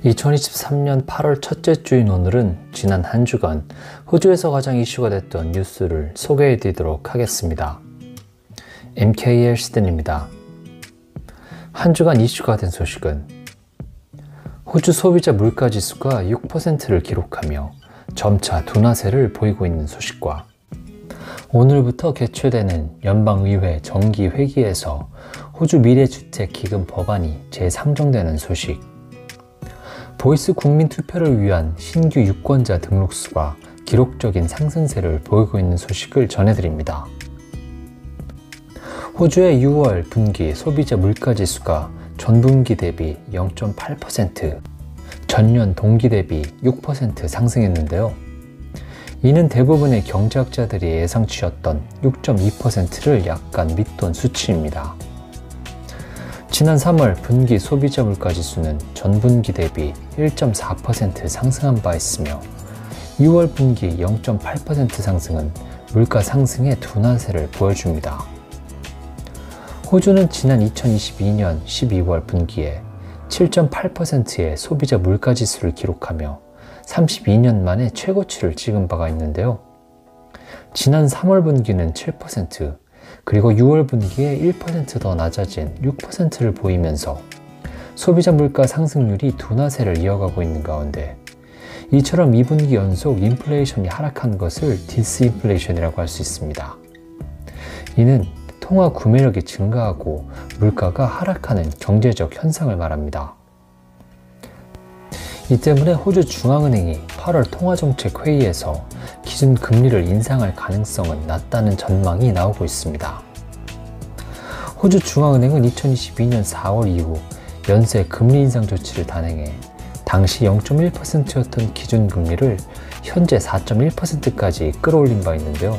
2023년 8월 첫째 주인 오늘은 지난 한 주간 호주에서 가장 이슈가 됐던 뉴스를 소개해 드리도록 하겠습니다. MKL 시든입니다. 한 주간 이슈가 된 소식은 호주 소비자 물가지수가 6%를 기록하며 점차 둔화세를 보이고 있는 소식과 오늘부터 개최되는 연방의회 정기회기에서 호주 미래주택기금 법안이 재상정되는 소식, 보이스 국민투표를 위한 신규 유권자 등록수가 기록적인 상승세를 보이고 있는 소식을 전해드립니다. 호주의 6월 분기 소비자 물가지수가 전분기 대비 0.8%, 전년 동기 대비 6% 상승했는데요. 이는 대부분의 경제학자들이 예상치였던 6.2%를 약간 밑돈 수치입니다. 지난 3월 분기 소비자 물가지수는 전분기 대비 1.4% 상승한 바 있으며 6월 분기 0.8% 상승은 물가 상승의 둔화세를 보여줍니다. 호주는 지난 2022년 12월 분기에 7.8%의 소비자 물가지수를 기록하며 32년 만에 최고치를 찍은 바가 있는데요. 지난 3월 분기는 7%, 그리고 6월 분기에 1% 더 낮아진 6%를 보이면서 소비자 물가 상승률이 둔화세를 이어가고 있는 가운데 이처럼 2분기 연속 인플레이션이 하락한 것을 디스인플레이션이라고 할 수 있습니다. 이는 통화 구매력이 증가하고 물가가 하락하는 경제적 현상을 말합니다. 이 때문에 호주 중앙은행이 8월 통화정책 회의에서 기준 금리를 인상할 가능성은 낮다는 전망이 나오고 있습니다. 호주 중앙은행은 2022년 4월 이후 연쇄 금리 인상 조치를 단행해 당시 0.1%였던 기준 금리를 현재 4.1%까지 끌어올린 바 있는데요.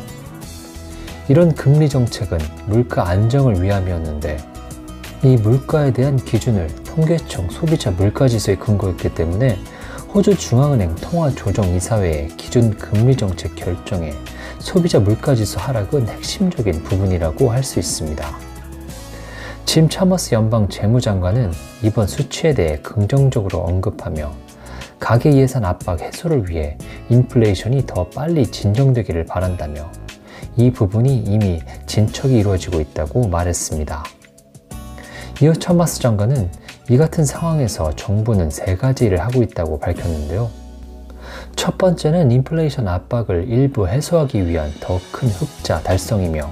이런 금리 정책은 물가 안정을 위함이었는데 이 물가에 대한 기준을 통계청 소비자 물가지수에 근거했기 때문에 호주 중앙은행 통화조정이사회의 기준 금리 정책 결정에 소비자 물가지수 하락은 핵심적인 부분이라고 할 수 있습니다. 짐 차머스 연방 재무장관은 이번 수치에 대해 긍정적으로 언급하며 가계 예산 압박 해소를 위해 인플레이션이 더 빨리 진정되기를 바란다며 이 부분이 이미 진척이 이루어지고 있다고 말했습니다. 이어 차머스 장관은 이 같은 상황에서 정부는 세 가지 일을 하고 있다고 밝혔는데요. 첫 번째는 인플레이션 압박을 일부 해소하기 위한 더 큰 흑자 달성이며,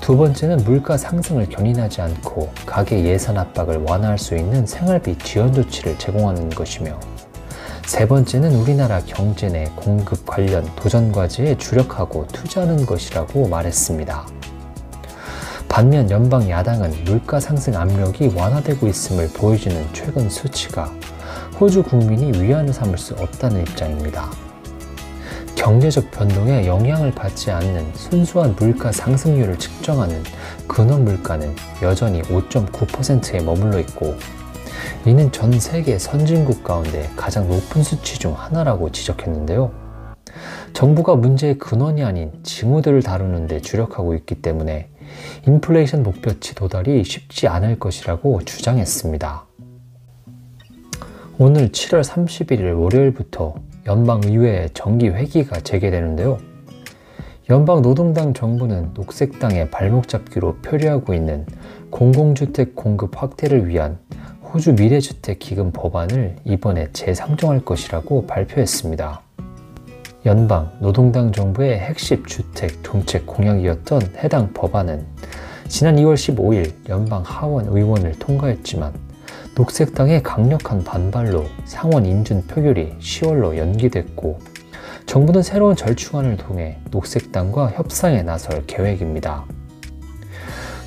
두 번째는 물가 상승을 견인하지 않고 가계 예산 압박을 완화할 수 있는 생활비 지원 조치를 제공하는 것이며, 세 번째는 우리나라 경제 내 공급 관련 도전 과제에 주력하고 투자하는 것이라고 말했습니다. 반면 연방 야당은 물가 상승 압력이 완화되고 있음을 보여주는 최근 수치가 호주 국민이 위안을 삼을 수 없다는 입장입니다. 경제적 변동에 영향을 받지 않는 순수한 물가 상승률을 측정하는 근원 물가는 여전히 5.9%에 머물러 있고, 이는 전 세계 선진국 가운데 가장 높은 수치 중 하나라고 지적했는데요. 정부가 문제의 근원이 아닌 징후들을 다루는 데 주력하고 있기 때문에 인플레이션 목표치 도달이 쉽지 않을 것이라고 주장했습니다. 오늘 7월 31일 월요일부터 연방의회의 정기회기가 재개되는데요. 연방노동당 정부는 녹색당의 발목 잡기로 표류하고 있는 공공주택 공급 확대를 위한 호주 미래주택기금 법안을 이번에 재상정할 것이라고 발표했습니다. 연방 노동당 정부의 핵심 주택 정책 공약이었던 해당 법안은 지난 2월 15일 연방 하원 의원을 통과했지만 녹색당의 강력한 반발로 상원 인준 표결이 10월로 연기됐고, 정부는 새로운 절충안을 통해 녹색당과 협상에 나설 계획입니다.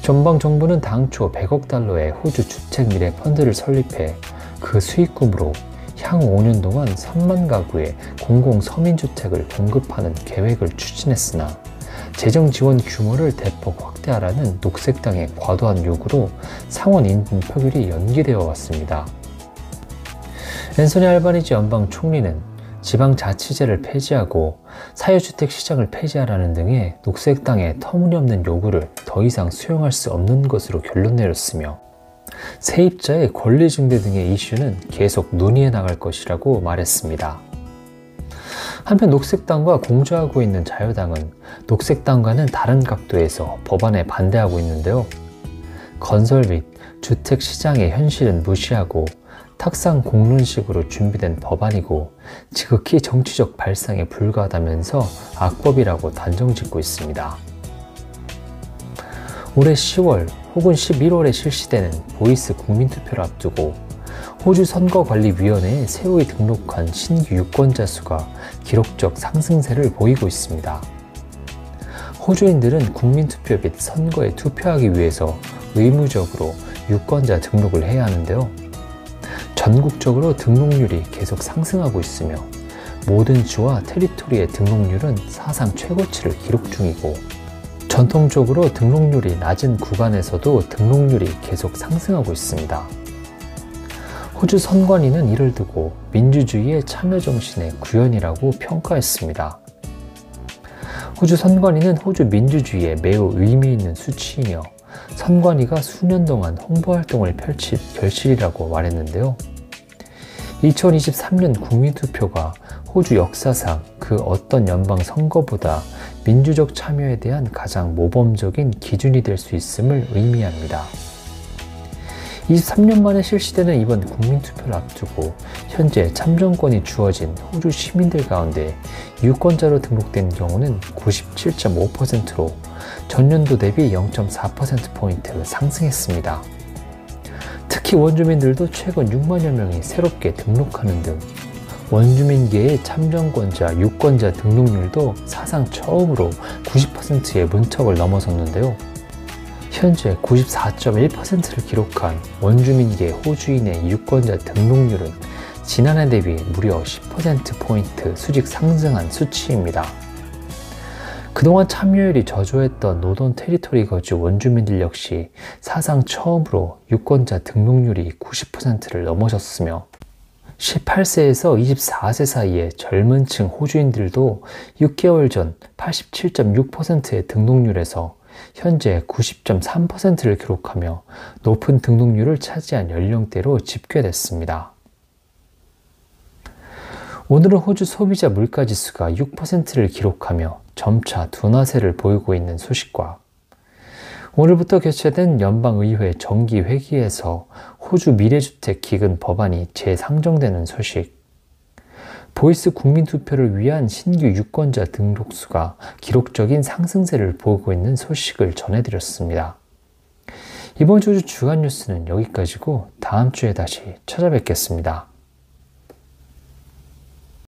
전방정부는 당초 100억 달러의 호주 주택미래 펀드를 설립해 그 수익금으로 향후 5년 동안 3만 가구의 공공서민주택을 공급하는 계획을 추진했으나 재정 지원 규모를 대폭 확대하라는 녹색당의 과도한 요구로 상원 인준 표결이 연기되어 왔습니다. 앤소니 알바니지 연방 총리는 지방자치제를 폐지하고 사유주택 시장을 폐지하라는 등의 녹색당의 터무니없는 요구를 더 이상 수용할 수 없는 것으로 결론 내렸으며, 세입자의 권리 증대 등의 이슈는 계속 논의해 나갈 것이라고 말했습니다. 한편 녹색당과 공조하고 있는 자유당은 녹색당과는 다른 각도에서 법안에 반대하고 있는데요. 건설 및 주택 시장의 현실은 무시하고 탁상 공론식으로 준비된 법안이고 지극히 정치적 발상에 불과하다면서 악법이라고 단정짓고 있습니다. 올해 10월 혹은 11월에 실시되는 보이스 국민투표를 앞두고 호주 선거관리위원회에 새로이 등록한 신규 유권자 수가 기록적 상승세를 보이고 있습니다. 호주인들은 국민투표 및 선거에 투표하기 위해서 의무적으로 유권자 등록을 해야 하는데요. 전국적으로 등록률이 계속 상승하고 있으며 모든 주와 테리토리의 등록률은 사상 최고치를 기록 중이고 전통적으로 등록률이 낮은 구간에서도 등록률이 계속 상승하고 있습니다. 호주 선관위는 이를 두고 민주주의의 참여 정신의 구현이라고 평가했습니다. 호주 선관위는 호주 민주주의에 매우 의미 있는 수치이며 선관위가 수년 동안 홍보활동을 펼칠 결실이라고 말했는데요. 2023년 국민투표가 호주 역사상 그 어떤 연방 선거보다 민주적 참여에 대한 가장 모범적인 기준이 될 수 있음을 의미합니다. 23년 만에 실시되는 이번 국민투표를 앞두고 현재 참정권이 주어진 호주 시민들 가운데 유권자로 등록된 경우는 97.5%로 전년도 대비 0.4%포인트 상승했습니다. 특히 원주민들도 최근 6만여 명이 새롭게 등록하는 등 원주민계의 참정권자, 유권자 등록률도 사상 처음으로 90%의 문턱을 넘어섰는데요. 현재 94.1%를 기록한 원주민계 호주인의 유권자 등록률은 지난해 대비 무려 10%포인트 수직 상승한 수치입니다. 그동안 참여율이 저조했던 노던 테리토리 거주 원주민들 역시 사상 처음으로 유권자 등록률이 90%를 넘어섰으며 18세에서 24세 사이의 젊은 층 호주인들도 6개월 전 87.6%의 등록률에서 현재 90.3%를 기록하며 높은 등록률을 차지한 연령대로 집계됐습니다. 오늘은 호주 소비자 물가지수가 6%를 기록하며 점차 둔화세를 보이고 있는 소식과 오늘부터 개최된 연방의회 정기회기에서 호주 미래주택 기금 법안이 재상정되는 소식, 보이스 국민투표를 위한 신규 유권자 등록수가 기록적인 상승세를 보이고 있는 소식을 전해드렸습니다. 이번 주 주간 뉴스는 여기까지고 다음 주에 다시 찾아뵙겠습니다.